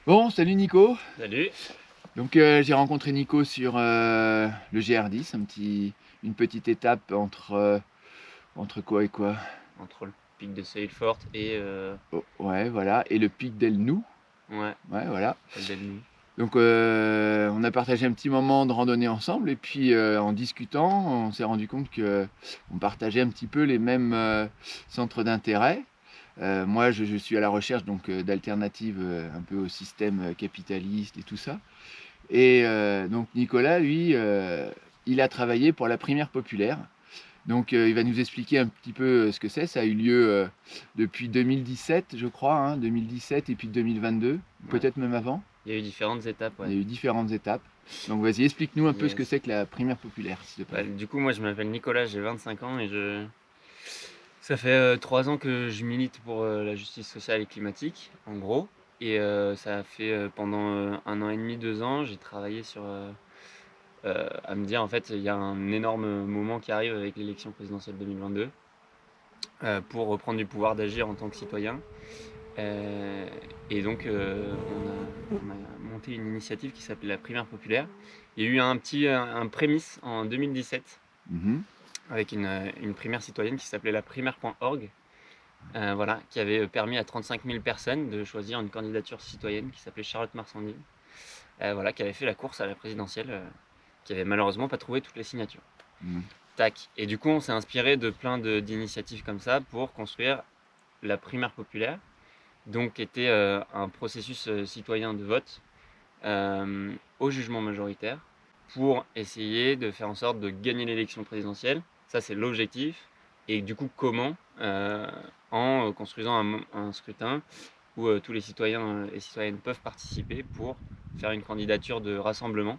Bon, salut Nico. Salut. Donc j'ai rencontré Nico sur le GR10, une petite étape entre quoi et quoi? Entre le pic de Sailfort et Oh, ouais, voilà, et le pic d'El Nou. ouais, Ouais, voilà. col d'Elnou. Donc on a partagé un petit moment de randonnée ensemble et puis en discutant, on s'est rendu compte que on partageait un petit peu les mêmes centres d'intérêt. Moi, je suis à la recherche donc d'alternatives un peu au système capitaliste et tout ça. Et donc Nicolas, lui, il a travaillé pour la Primaire populaire. Donc il va nous expliquer un petit peu ce que c'est. Ça a eu lieu depuis 2017, je crois, hein, 2017 et puis 2022, Ouais. peut-être même avant. Il y a eu différentes étapes, Il ouais. y a eu différentes étapes. Donc vas-y, explique-nous un peu ce que Yes. c'est que la Primaire populaire, s'il te Bah, plaît. du coup, moi je m'appelle Nicolas, j'ai 25 ans et ça fait 3 ans que je milite pour la justice sociale et climatique, en gros. Et ça a fait pendant 1 an et demi, 2 ans, j'ai travaillé à me dire en fait, il y a un énorme moment qui arrive avec l'élection présidentielle 2022 pour reprendre du pouvoir d'agir en tant que citoyen. Euh, et donc, on a monté une initiative qui s'appelait la Primaire populaire. Il y a eu un prémisse en 2017 Mhm. avec une primaire citoyenne qui s'appelait la primaire.org, voilà, qui avait permis à 35 000 personnes de choisir une candidature citoyenne qui s'appelait Charlotte Marsandine, voilà, qui avait fait la course à la présidentielle, qui avait malheureusement pas trouvé toutes les signatures. Mhm. Tac. Et du coup, on s'est inspiré de plein d'initiatives comme ça pour construire la primaire populaire, donc qui était un processus citoyen de vote au jugement majoritaire pour essayer de faire en sorte de gagner l'élection présidentielle. Ça, c'est l'objectif. Et du coup, comment en construisant un scrutin où tous les citoyens et citoyennes peuvent participer pour faire une candidature de rassemblement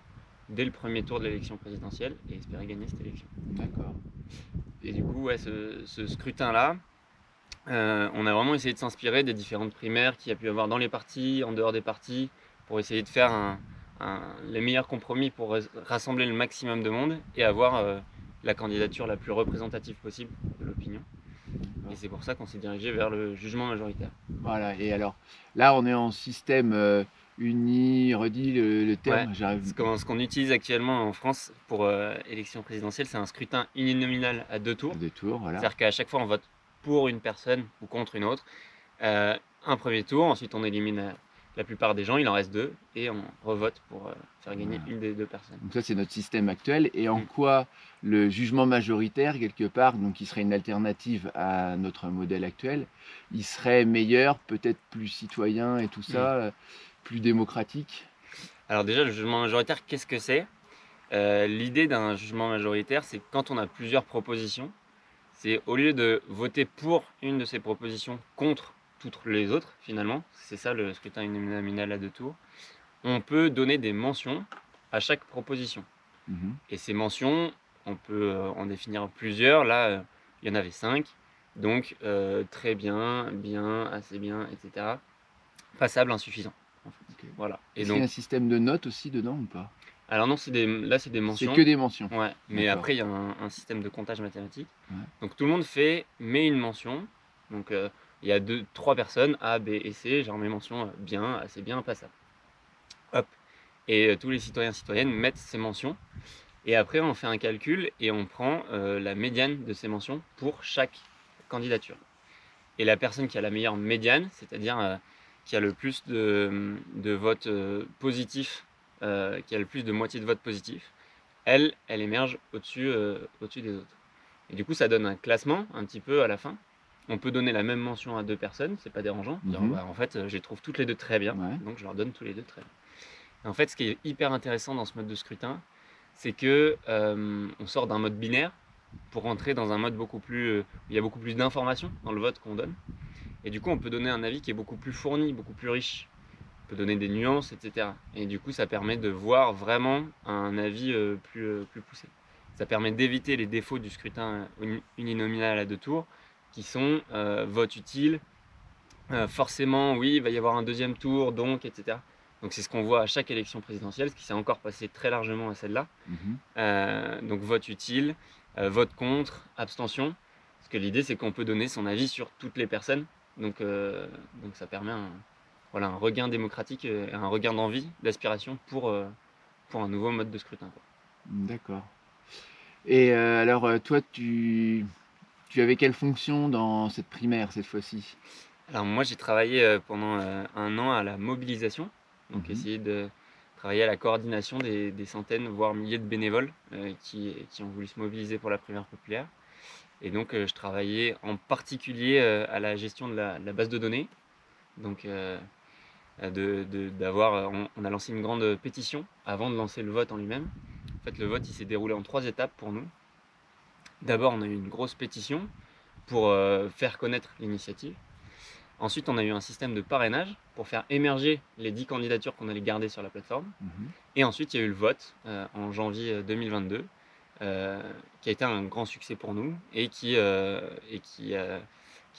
dès le premier tour de l'élection présidentielle et espérer gagner cette élection. D'accord. Et du coup, ouais, ce scrutin-là, on a vraiment essayé de s'inspirer des différentes primaires qu'il y a pu avoir dans les partis, en dehors des partis, pour essayer de faire les meilleurs compromis pour rassembler le maximum de monde et avoir la candidature la plus représentative possible de l'opinion. Et c'est pour ça qu'on s'est dirigé vers le jugement majoritaire. Voilà, et alors là on est en système uni, redis le Ouais, terme, j'arrive. ce qu'on utilise actuellement en France pour élection présidentielle, c'est un scrutin uninominal à 2 tours. Deux tours, voilà. C'est-à-dire qu'à chaque fois, on vote pour une personne ou contre une autre. Un premier tour, ensuite on élimine la plupart des gens, il en reste deux, et on revote pour faire gagner Voilà. une des deux personnes. Donc ça c'est notre système actuel. Et en Mm. quoi le jugement majoritaire, quelque part, donc qui serait une alternative à notre modèle actuel, il serait meilleur, peut-être plus citoyen et tout Mm. ça, plus démocratique? Alors déjà, le jugement majoritaire, qu'est-ce que c'est? L'idée d'un jugement majoritaire, c'est que quand on a plusieurs propositions, c'est au lieu de voter pour une de ces propositions contre toutes les autres, finalement, c'est ça le scrutin uninominal à 2 tours, on peut donner des mentions à chaque proposition. Mhm. Et ces mentions, on peut en définir plusieurs. Là, il y en avait 5. Donc, très bien, bien, assez bien, etc. Passable, insuffisant, en fait. Ok. Voilà. Et Est-ce qu'il y a donc, un système de notes aussi dedans ou pas? alors non, là, c'est des C'est que mentions. des mentions. Ouais. Mais D'accord. après, il y a un système de comptage mathématique. Ouais. Donc, tout le monde met une mention. Donc, il y a trois personnes, A, B et C. Genre mes mentions bien, assez bien, passable. Hop. Et tous les citoyens, citoyennes mettent ces mentions. Et après, on fait un calcul et on prend la médiane de ces mentions pour chaque candidature. Et la personne qui a la meilleure médiane, c'est-à-dire qui a le plus de votes positifs, qui a le plus de moitié de votes positifs, elle émerge au-dessus des autres. Et du coup, ça donne un classement un petit peu à la fin. On peut donner la même mention à deux personnes, c'est pas dérangeant. Dire, Mhm. bah, en fait, je les trouve toutes les deux très bien, Ouais. donc je leur donne tous les deux très bien. Et en fait, ce qui est hyper intéressant dans ce mode de scrutin, c'est que on sort d'un mode binaire pour rentrer dans un mode beaucoup plus où il y a beaucoup plus d'informations dans le vote qu'on donne. Et du coup, on peut donner un avis qui est beaucoup plus fourni, beaucoup plus riche. On peut donner des nuances, etc. Et du coup, ça permet de voir vraiment un avis plus poussé. Ça permet d'éviter les défauts du scrutin uninominal à 2 tours, qui sont vote utile, forcément, oui, il va y avoir un deuxième tour, donc, etc. Donc c'est ce qu'on voit à chaque élection présidentielle, ce qui s'est encore passé très largement à celle-là. Mhm. Donc vote utile, vote contre, abstention. Parce que l'idée, c'est qu'on peut donner son avis sur toutes les personnes. Donc ça permet voilà, un regain démocratique, un regain d'envie, d'aspiration pour un nouveau mode de scrutin, quoi. D'accord. Et alors, toi, tu avais quelle fonction dans cette primaire cette fois-ci? Alors moi, j'ai travaillé pendant 1 an à la mobilisation, donc Mmh. essayer de travailler à la coordination des centaines, voire milliers de bénévoles qui ont voulu se mobiliser pour la primaire populaire. Et donc, je travaillais en particulier à la gestion de la base de données. Donc, on a lancé une grande pétition avant de lancer le vote en lui-même. En fait, le vote, il s'est déroulé en 3 étapes pour nous. D'abord, on a eu une grosse pétition pour faire connaître l'initiative. Ensuite, on a eu un système de parrainage pour faire émerger les 10 candidatures qu'on allait garder sur la plateforme. Mmh. Et ensuite, il y a eu le vote en janvier 2022, qui a été un grand succès pour nous et qui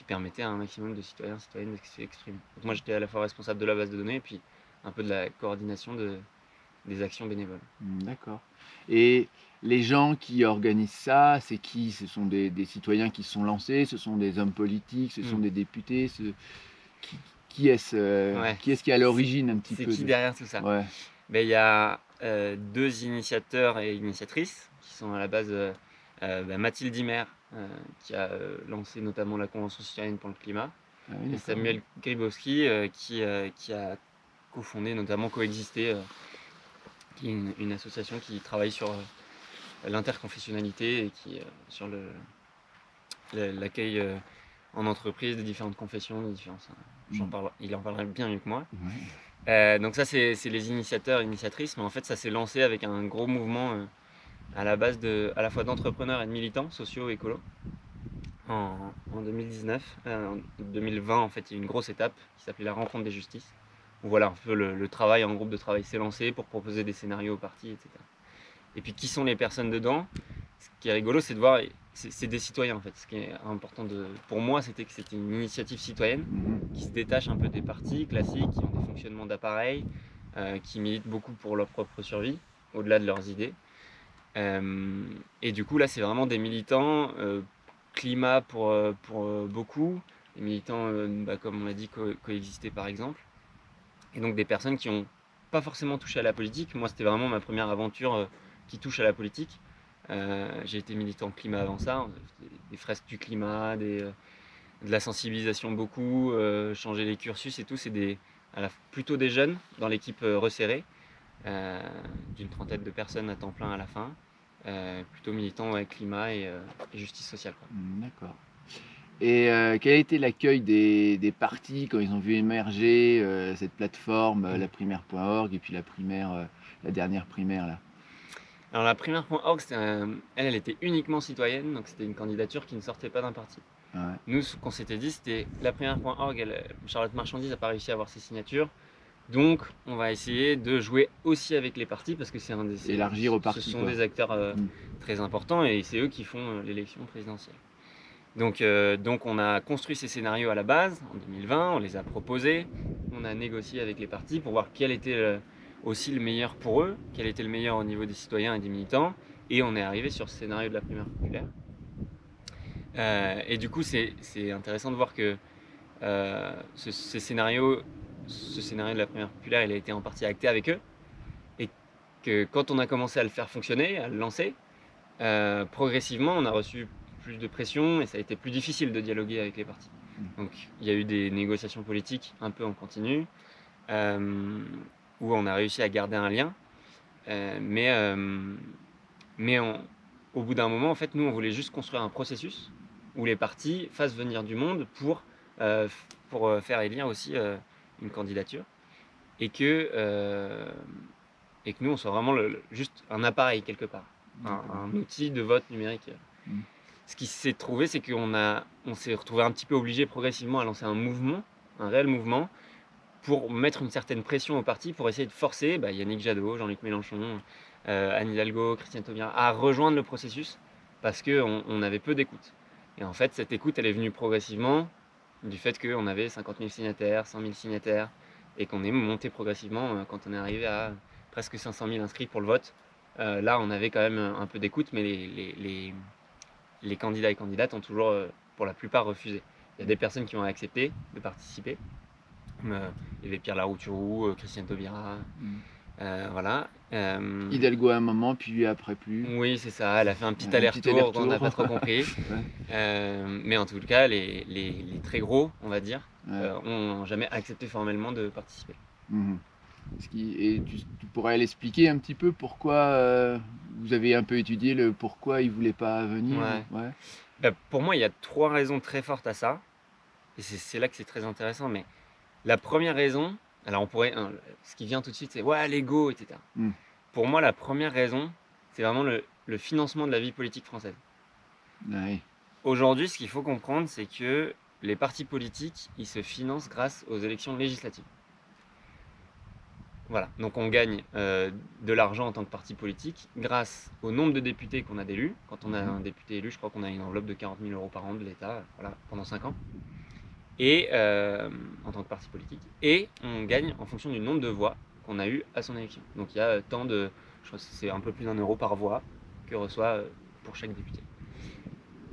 permettait à un maximum de citoyens et citoyennes de s'exprimer. Donc moi, j'étais à la fois responsable de la base de données et puis un peu de la coordination des actions bénévoles. D'accord. Et les gens qui organisent ça, c'est qui? Ce sont des citoyens qui se sont lancés? Ce sont des hommes politiques? Ce sont Hmm. des députés? Qui qui est-ce, Ouais, qui est à l'origine un petit c'est peu qui de derrière tout ça? ouais. Ben, il y a 2 initiateurs et initiatrices qui sont à la base Mathilde Dimer, qui a lancé notamment la Convention citoyenne pour le climat, Ah oui, et d'accord, ouais. Samuel Grybowski qui a cofondé notamment Coexister, qui est une association qui travaille sur l'interconfessionnalité et qui sur l'accueil en entreprise des différentes confessions, des différents, Mmh. il en parlerait bien mieux que moi. Ouais. Donc ça, c'est les initiateurs, initiatrices, mais en fait, ça s'est lancé avec un gros mouvement à la base à la fois d'entrepreneurs et de militants sociaux et écolos en 2019. En 2020, en fait, il y a eu une grosse étape qui s'appelait la rencontre des justices, où voilà, un peu le travail en groupe de travail s'est lancé pour proposer des scénarios aux partis, etc. Et puis, qui sont les personnes dedans? Ce qui est rigolo, c'est de voir, c'est des citoyens en fait. Ce qui est important pour moi, c'était que c'était une initiative citoyenne Mmh. qui se détache un peu des partis classiques, qui ont des fonctionnements d'appareils, qui militent beaucoup pour leur propre survie, au-delà de leurs idées. Et du coup, là, c'est vraiment des militants climat pour beaucoup, des militants, comme on l'a dit, coexister par exemple, et donc des personnes qui n'ont pas forcément touché à la politique. Moi, c'était vraiment ma première aventure qui touche à la politique. J'ai été militant climat avant ça, des fresques du climat, de la sensibilisation beaucoup, changer les cursus et tout. C'est plutôt des jeunes dans l'équipe resserrée, euh, d'une trentaine de personnes à temps plein à la fin, plutôt militants, ouais, climat et justice sociale, quoi. D'accord. Et quel a été l'accueil des partis quand ils ont vu émerger, cette plateforme, Mm. la primaire.org et puis la primaire, la dernière primaire là? Alors la primaire.org, elle était uniquement citoyenne, donc c'était une candidature qui ne sortait pas d'un parti. Ouais. Nous, ce qu'on s'était dit, c'était la primaire.org, Charlotte Marchandise n'a pas réussi à avoir ses signatures, donc on va essayer de jouer aussi avec les partis parce que Élargir aux ce partis sont quoi. des acteurs Mmh. très importants et c'est eux qui font l'élection présidentielle. Donc on a construit ces scénarios à la base en 2020, on les a proposés, on a négocié avec les partis pour voir quel était aussi le meilleur pour eux, quel était le meilleur au niveau des citoyens et des militants, et on est arrivé sur ce scénario de la primaire populaire. Et du coup, c'est intéressant de voir que ce scénario de la primaire populaire, il a été en partie acté avec eux, et que quand on a commencé à le faire fonctionner, à le lancer, progressivement, on a reçu plus de pression et ça a été plus difficile de dialoguer avec les partis. Mmh. Donc il y a eu des négociations politiques un peu en continu, où on a réussi à garder un lien, mais au bout d'un moment, en fait, nous, on voulait juste construire un processus où les partis fassent venir du monde euh, pour faire élire aussi une candidature et et que nous, on soit vraiment juste un appareil quelque part, D'accord. un outil de vote numérique. Mmh. Ce qui s'est trouvé, c'est on s'est retrouvé un petit peu obligé progressivement à lancer un mouvement, un réel mouvement, pour mettre une certaine pression au parti, pour essayer de forcer Yannick Jadot, Jean-Luc Mélenchon, Anne Hidalgo, Christiane Taubira à rejoindre le processus parce qu'on avait peu d'écoute. Et en fait, cette écoute, elle est venue progressivement du fait qu'on avait 50 000 signataires, 100 000 signataires, et qu'on est monté progressivement quand on est arrivé à presque 500 000 inscrits pour le vote. Là, on avait quand même un peu d'écoute, mais les candidats et candidates ont toujours, pour la plupart, refusé. Il y a des personnes qui ont accepté de participer, Il y avait Pierre Larouturou, Christiane Taubira, voilà. Hidalgo à un moment, puis lui après plus. Oui, c'est ça, elle a fait un petit Un petit aller-retour qu'on n'a aller-retour. pas trop compris. Mais en tout cas, les très gros, on va dire, Ouais. ont jamais accepté formellement de participer. Mhm. Et tu pourrais l'expliquer un petit peu pourquoi vous avez un peu étudié le pourquoi ils voulaient pas venir. Ouais. Bah, pour moi, il y a 3 raisons très fortes à ça, et c'est là que c'est très intéressant. Mais la première raison, alors ce qui vient tout de suite, c'est ouais, l'ego, etc. Pour moi, la première raison, c'est vraiment le financement de la vie politique française. Ouais. Aujourd'hui, ce qu'il faut comprendre, c'est que les partis politiques, ils se financent grâce aux élections législatives. Voilà, donc on gagne de l'argent en tant que parti politique grâce au nombre de députés qu'on a d'élus. Quand on a un député élu, je crois qu'on a une enveloppe de 40 000 € par an de l'État, voilà, pendant 5 ans, et en tant que parti politique. Et on gagne en fonction du nombre de voix qu'on a eu à son élection. Donc il y a tant de, je crois que c'est un peu plus d'1 € par voix que reçoit pour chaque député.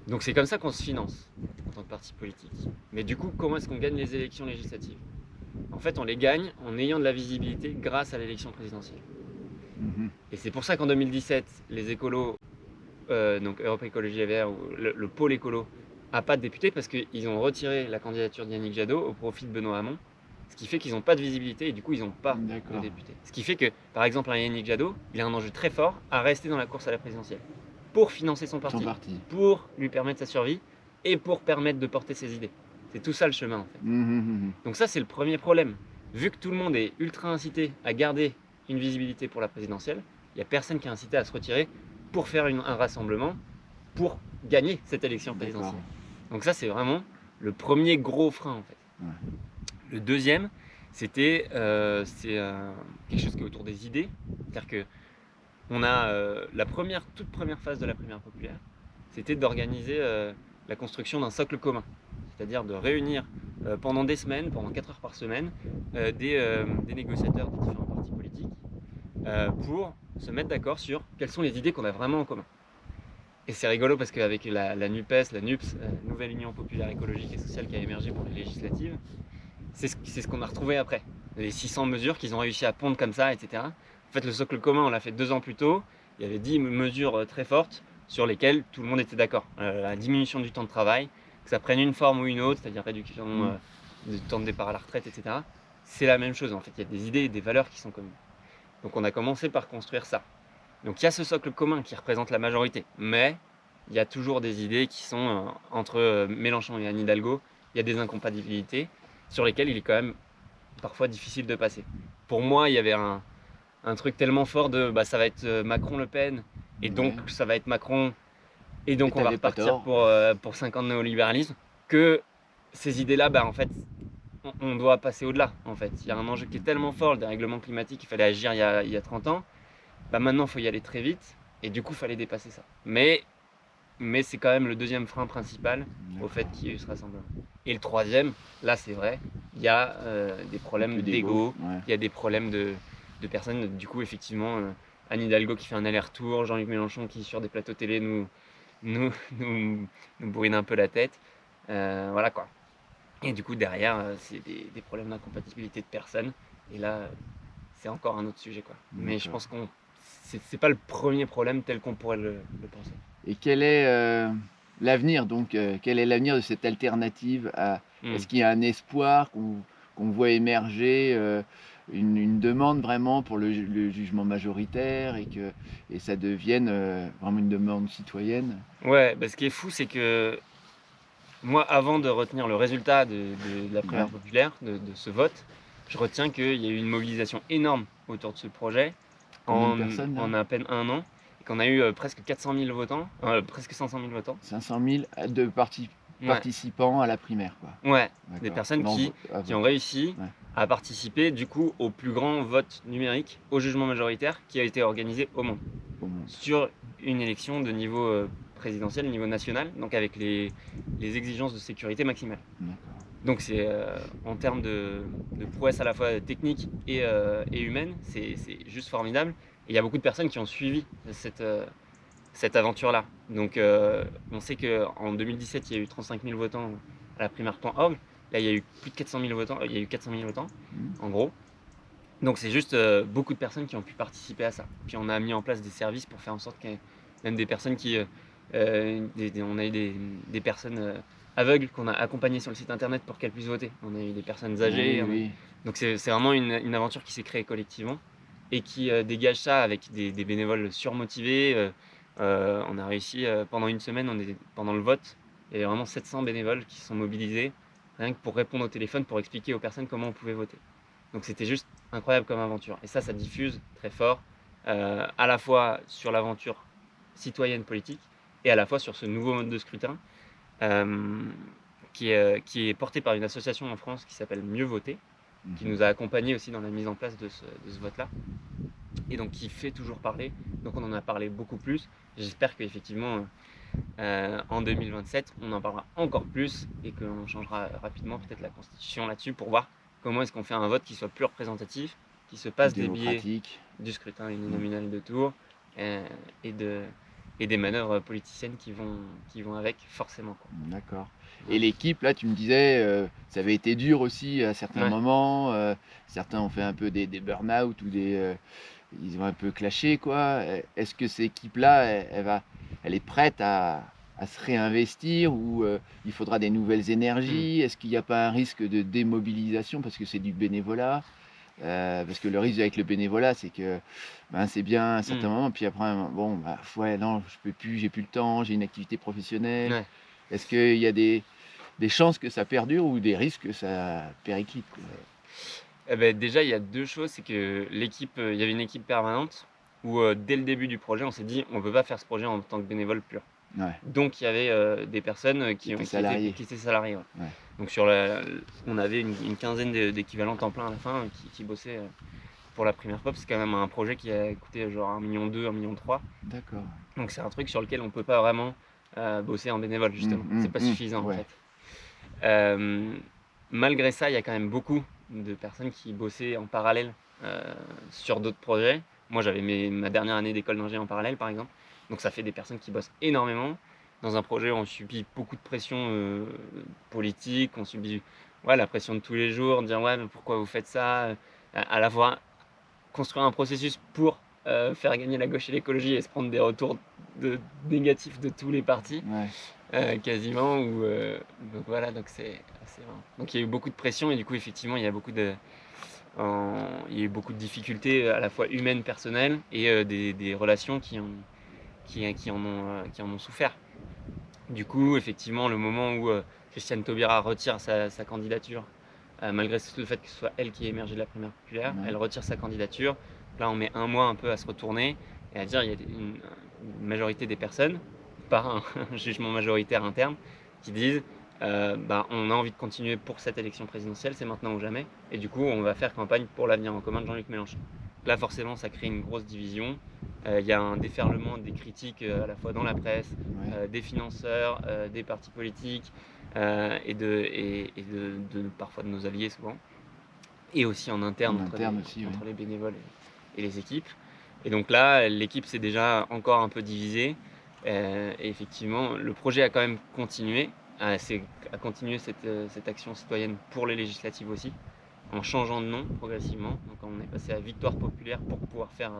Donc c'est comme ça qu'on se finance en tant que parti politique. Mais du coup, comment est-ce qu'on gagne les élections législatives ? En fait, on les gagne en ayant de la visibilité grâce à l'élection présidentielle. Et c'est pour ça qu'en 2017, les écolos, donc Europe Écologie Les Verts, ou le pôle écolo, n'a pas de député parce qu'ils ont retiré la candidature d'Yannick Jadot au profit de Benoît Hamon. Ce qui fait qu'ils n'ont pas de visibilité et du coup, ils n'ont pas de député. Ce qui fait que, par exemple, un Yannick Jadot, il a un enjeu très fort à rester dans la course à la présidentielle pour financer son parti, pour lui permettre sa survie et pour permettre de porter ses idées. C'est tout ça le chemin en fait. Donc ça, c'est le premier problème. Vu que tout le monde est ultra incité à garder une visibilité pour la présidentielle, il n'y a personne qui est incité à se retirer pour faire un rassemblement pour gagner cette élection présidentielle. Donc ça, c'est vraiment le premier gros frein en fait. Le deuxième, c'était quelque chose qui est autour des idées. C'est-à-dire que on a toute première phase de la primaire populaire, c'était d'organiser la construction d'un socle commun. C'est-à-dire de réunir pendant des semaines, pendant 4 heures par semaine, des négociateurs des différents partis politiques pour se mettre d'accord sur quelles sont les idées qu'on a vraiment en commun. Et c'est rigolo parce qu'avec la NUPES, la NUPS, Nouvelle Union Populaire Écologique et Sociale qui a émergé pour les législatives, c'est ce qu'on a retrouvé après. Les 600 mesures qu'ils ont réussi à pondre comme ça, etc. En fait, le socle commun, on l'a fait 2 ans plus tôt. Il y avait 10 mesures très fortes sur lesquelles tout le monde était d'accord. La diminution du temps de travail, que ça prenne une forme ou une autre, c'est-à-dire réduction du temps de départ à la retraite, etc. C'est la même chose en fait. Il y a des idées et des valeurs qui sont communes. Donc on a commencé par construire ça. Donc il y a ce socle commun qui représente la majorité, mais il y a toujours des idées qui sont entre Mélenchon et Anne Hidalgo. Il y a des incompatibilités sur lesquelles il est quand même parfois difficile de passer. Pour moi, il y avait un truc tellement fort de ça va être Macron-Le Pen, et donc ça va être Macron, et donc on va repartir pour 5 ans de néolibéralisme, que ces idées-là, en fait, on doit passer au-delà. En fait, il y a un enjeu qui est tellement fort, le dérèglement climatique, il fallait agir il y a 30 ans. Maintenant, il faut y aller très vite, et du coup, il fallait dépasser ça. Mais c'est quand même le deuxième frein principal au fait qu'il y ait eu ce rassemblement. Et le troisième, là c'est vrai, il y a des problèmes d'ego, il y a des problèmes de personnes. Du coup, effectivement, Anne Hidalgo qui fait un aller-retour, Jean-Luc Mélenchon qui sur des plateaux télé nous bourrine un peu la tête. Voilà quoi. Et du coup, derrière, c'est des problèmes d'incompatibilité de personnes. Et là, c'est encore un autre sujet quoi. Mais je pense qu'on c'est pas le premier problème tel qu'on pourrait le penser. Et quel est l'avenir donc quel est l'avenir de cette alternative à Est-ce qu'il y a un espoir qu'on voit émerger une demande vraiment pour le jugement majoritaire et ça devienne vraiment une demande citoyenne? Ouais, ce qui est fou, c'est que moi, avant de retenir le résultat de la primaire populaire, de ce vote, je retiens qu'il y a eu une mobilisation énorme autour de ce projet en à peine 1 an, et qu'on a eu presque 400 000 votants, presque 500 000 votants. 500 000 de participants à la primaire, quoi. Ouais, des personnes qui ont réussi à participer du coup au plus grand vote numérique au jugement majoritaire qui a été organisé au monde. Sur une élection de niveau présidentiel, niveau national, donc avec les exigences de sécurité maximale. Donc c'est en termes de prouesse à la fois technique et humaine, c'est juste formidable. Et il y a beaucoup de personnes qui ont suivi cette aventure-là. Donc on sait qu'en 2017, il y a eu 35 000 votants à la primaire.org. Là, il y a eu plus de 400 000 votants, il y a eu 400 000 votants, Mmh. en gros. Donc c'est juste beaucoup de personnes qui ont pu participer à ça. Puis on a mis en place des services pour faire en sorte qu'il y ait même des personnes on a eu des personnes aveugles qu'on a accompagnées sur le site internet pour qu'elles puissent voter. On a eu des personnes âgées. Oui, oui. Donc c'est vraiment une aventure qui s'est créée collectivement et qui dégage ça avec des bénévoles surmotivés. On a réussi, pendant une semaine, pendant le vote, il y avait vraiment 700 bénévoles qui se sont mobilisés rien que pour répondre au téléphone, pour expliquer aux personnes comment on pouvait voter. Donc c'était juste incroyable comme aventure. Et ça diffuse très fort, à la fois sur l'aventure citoyenne politique et à la fois sur ce nouveau mode de scrutin euh, qui est porté par une association en France qui s'appelle Mieux Voter, qui nous a accompagnés aussi dans la mise en place de ce vote-là, et donc qui fait toujours parler. Donc on en a parlé beaucoup plus. J'espère qu'effectivement, en 2027, on en parlera encore plus et qu'on changera rapidement peut-être la Constitution là-dessus pour voir comment est-ce qu'on fait un vote qui soit plus représentatif, qui se passe des biais Démocratique. du scrutin uninominal de tour et des manœuvres politiciennes qui vont avec, forcément, quoi. D'accord. Ouais. Et l'équipe, là, tu me disais, ça avait été dur aussi à certains Ouais. moments. Certains ont fait un peu des burn-out ou ils ont un peu clashé, quoi. Est-ce que cette équipe-là, elle est prête à se réinvestir ou il faudra des nouvelles Mm. énergies? Est-ce qu'il n'y a pas un risque de démobilisation parce que c'est du bénévolat? Parce que le risque avec le bénévolat, c'est que ben, c'est bien à un certain Mm. moment, puis après, bon, bah, ouais, non, je peux plus, j'ai plus le temps, j'ai une activité professionnelle. Ouais. Est-ce qu'il y a des chances que ça perdure ou des risques que ça périclite, quoi? Eh ben, déjà, il y a deux choses. C'est que l'équipe, il y avait une équipe permanente où, dès le début du projet, on s'est dit on ne peut pas faire ce projet en tant que bénévole pur. Ouais, Donc il y avait des personnes qui étaient salariés. qui étaient salariées. Ouais. Ouais, Donc on avait une quinzaine d'équivalents temps plein à la fin qui bossaient pour la première pop. C'est quand même un projet qui a coûté genre 1,2 million, 1,3 million. d'accord. Donc c'est un truc sur lequel on ne peut pas vraiment bosser en bénévole, justement. C'est pas suffisant, en Ouais, fait. Euh, Malgré ça, il y a quand même beaucoup de personnes qui bossaient en parallèle euh, sur d'autres projets. Moi, j'avais ma dernière année d'école d'ingé en parallèle, par exemple. Donc ça fait des personnes qui bossent énormément. Dans un projet où on subit beaucoup de pression politique, on subit la pression de tous les jours, dire ouais, mais pourquoi vous faites ça, à la fois construire un processus pour faire gagner la gauche et l'écologie et se prendre des retours négatifs de tous les partis, ouais. quasiment. Donc voilà, donc c'est assez marrant. Donc il y a eu beaucoup de pression et du coup, effectivement, il y a eu beaucoup de difficultés à la fois humaines, personnelles et des relations qui en ont souffert. Du coup, effectivement, le moment où Christiane Taubira retire sa candidature, malgré le fait que ce soit elle qui ait émergé de la primaire populaire, Ouais. elle retire sa candidature. Là, on met un mois un peu à se retourner et à dire il y a une majorité des personnes, par un jugement majoritaire interne, qui disent on a envie de continuer pour cette élection présidentielle, c'est maintenant ou jamais, et du coup, on va faire campagne pour l'avenir en commun de Jean-Luc Mélenchon. Là, forcément, ça crée une grosse division. Il y a un déferlement des critiques à la fois dans la presse, Ouais. des financeurs, des partis politiques parfois de nos alliés souvent, et aussi en interne En interne aussi, entre ouais. les bénévoles et les équipes. Et donc là, l'équipe s'est déjà encore un peu divisée. Et effectivement, le projet a quand même continué, a continué cette action citoyenne pour les législatives aussi, en changeant de nom progressivement. Donc on est passé à Victoire Populaire pour pouvoir faire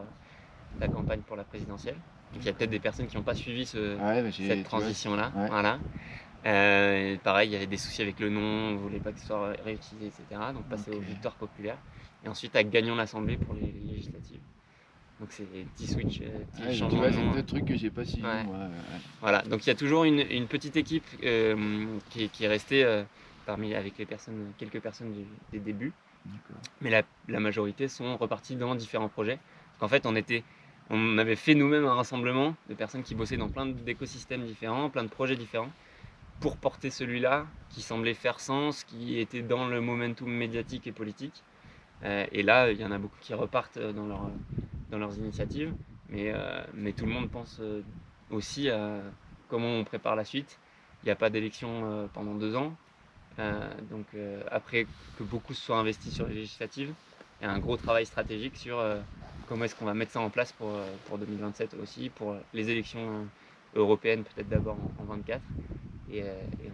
la campagne pour la présidentielle. Donc il y a peut-être des personnes qui n'ont pas suivi Ah ouais, bah, cette tu vois, transition-là. ouais, Voilà. Pareil, il y avait des soucis avec le nom, on ne voulait pas que ce soit réutilisé, etc. Donc passer aux ok. victoires populaires. Et ensuite à Gagnons l'Assemblée pour les législatives. Donc c'est des petits switch, petits Ouais, tu changements vois, de c'est nom. deux trucs que j'ai pas suivis, Ouais. moi. Voilà, donc il y a toujours une petite équipe qui est restée avec quelques personnes des débuts. D'accord. Mais la majorité sont repartis dans différents projets. Parce qu'en fait, on avait fait nous-mêmes un rassemblement de personnes qui bossaient dans plein d'écosystèmes différents, plein de projets différents, pour porter celui-là qui semblait faire sens, qui était dans le momentum médiatique et politique. Et là, il y en a beaucoup qui repartent dans leurs initiatives, mais tout le monde pense aussi à comment on prépare la suite. Il n'y a pas d'élection pendant 2 ans. Donc après que beaucoup se soient investis sur les législatives, il y a un gros travail stratégique sur comment est-ce qu'on va mettre ça en place pour 2027 aussi, pour les élections européennes peut-être d'abord en 24, et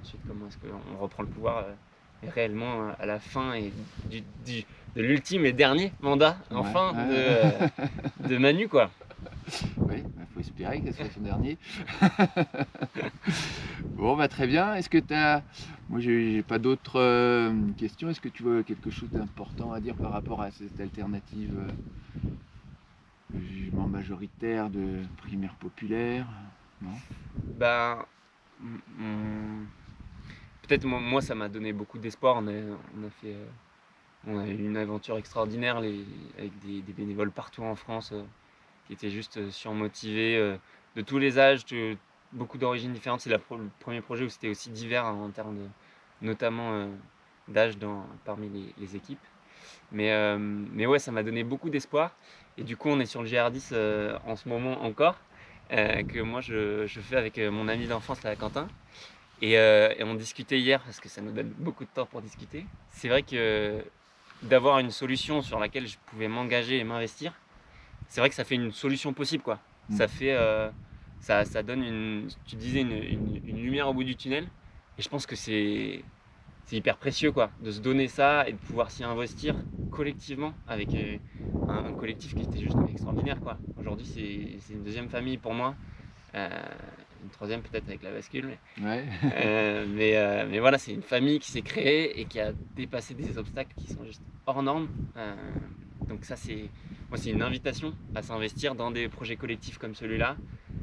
ensuite comment est-ce qu'on reprend le pouvoir réellement à la fin et de l'ultime et dernier mandat, enfin, ouais. de Manu, quoi. Oui, il faut espérer que ce soit son dernier. Bon, bah, très bien. Est-ce que tu as... Moi, j'ai pas d'autres questions. Est-ce que tu vois quelque chose d'important à dire par rapport à cette alternative de jugement majoritaire de primaire populaire? Non? Ben, peut-être moi, ça m'a donné beaucoup d'espoir. On a eu une aventure extraordinaire avec des bénévoles partout en France qui étaient juste surmotivés, de tous les âges, beaucoup d'origines différentes. C'est le premier projet où c'était aussi divers, hein, en termes notamment d'âge parmi les équipes. Mais ouais, ça m'a donné beaucoup d'espoir. Et du coup, on est sur le GR10 en ce moment encore, que moi je fais avec mon ami d'enfance, là, Quentin. Et on discutait hier, parce que ça nous donne beaucoup de temps pour discuter. C'est vrai que d'avoir une solution sur laquelle je pouvais m'engager et m'investir, c'est vrai que ça fait une solution possible, quoi. Ça fait, ça donne tu disais une lumière au bout du tunnel. Et je pense que c'est hyper précieux, quoi, de se donner ça et de pouvoir s'y investir collectivement avec un collectif qui était juste extraordinaire, quoi. Aujourd'hui, c'est une deuxième famille pour moi. Une troisième peut-être avec la bascule. Ouais. Mais voilà, c'est une famille qui s'est créée et qui a dépassé des obstacles qui sont juste hors normes. Donc ça, moi, c'est une invitation à s'investir dans des projets collectifs comme celui-là.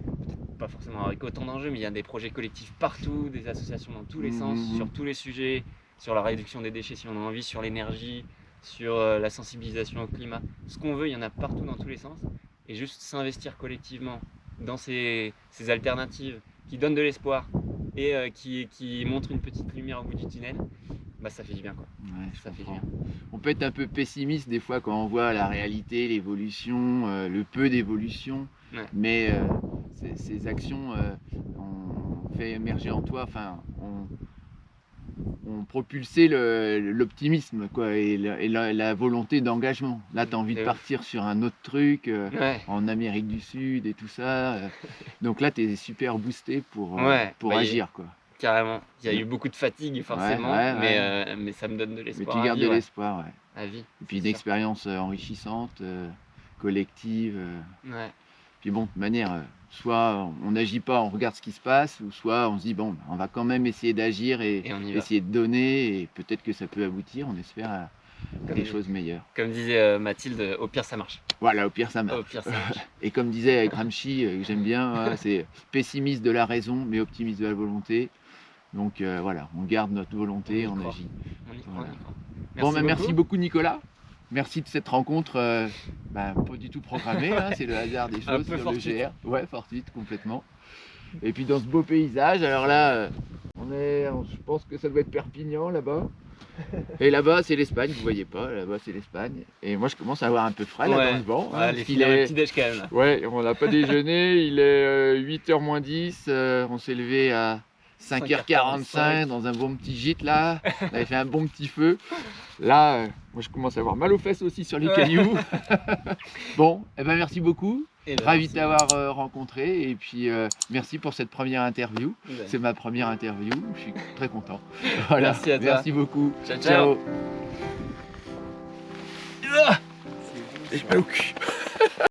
Peut-être pas forcément avec autant d'enjeux, mais il y a des projets collectifs partout, des associations dans tous les sens, sur tous les sujets, sur la réduction des déchets si on a envie, sur l'énergie, sur la sensibilisation au climat. Ce qu'on veut, il y en a partout dans tous les sens. Et juste s'investir collectivement dans ces alternatives qui donnent de l'espoir et qui montrent une petite lumière au bout du tunnel, bah ça fait du bien, quoi. Ouais, Ça fait du comprends. bien. On peut être un peu pessimiste des fois quand on voit la réalité, l'évolution, le peu d'évolution, Ouais. mais ces actions ont fait émerger en toi, enfin, ont propulsé l'optimisme, quoi, et la volonté d'engagement. Là, tu as envie de C'est ouf. partir sur un autre truc, Ouais. en Amérique du Sud et tout ça. Donc là, tu es super boosté pour Ouais, bah, agir, quoi. carrément. Il y a Ouais. eu beaucoup de fatigue Ouais, forcément, ouais, ouais. mais ça me donne de Mais l'espoir tu à gardes de vivre, l'espoir, ouais. à vie, Et puis une c'est sûr. expérience enrichissante, collective. Ouais. Puis bon, de toute manière, soit on n'agit pas, on regarde ce qui se passe, ou soit on se dit, bon, on va quand même essayer d'agir et Et on y va. essayer de donner, et peut-être que ça peut aboutir, on espère, à des choses meilleures. Comme disait Mathilde, au pire ça marche. Voilà, au pire ça marche. Au pire ça marche. Et comme disait Gramsci, que j'aime bien, voilà, c'est pessimiste de la raison, mais optimiste de la volonté. Donc voilà, on garde notre volonté, on agit. On y croit, Voilà. on y croit. Bon, ben, merci beaucoup Nicolas. Merci de cette rencontre, pas du tout programmée, hein, c'est le hasard des Un choses peu sur fortuite. le GR. Ouais, fortuite, complètement. Et puis dans ce beau paysage, alors là, je pense que ça doit être Perpignan là-bas. Et là-bas, c'est l'Espagne, vous voyez pas, là-bas c'est l'Espagne. Et moi je commence à avoir un peu frais là dans ce banc. Ouais, Hein, les parce qu'il finir le est... petit déj quand même là. Ouais, on n'a pas déjeuné, il est 8h moins 10, on s'est levé à 5h45 dans un bon petit gîte là, on avait fait un bon petit feu. Là, moi je commence à avoir mal aux fesses aussi sur les cailloux. Bon, eh ben merci beaucoup, ravi de t'avoir rencontré, et puis merci pour cette première interview. C'est ma première interview, je suis très content. Voilà. Merci à toi. Merci beaucoup. Ciao, ciao. Et je mets au cul.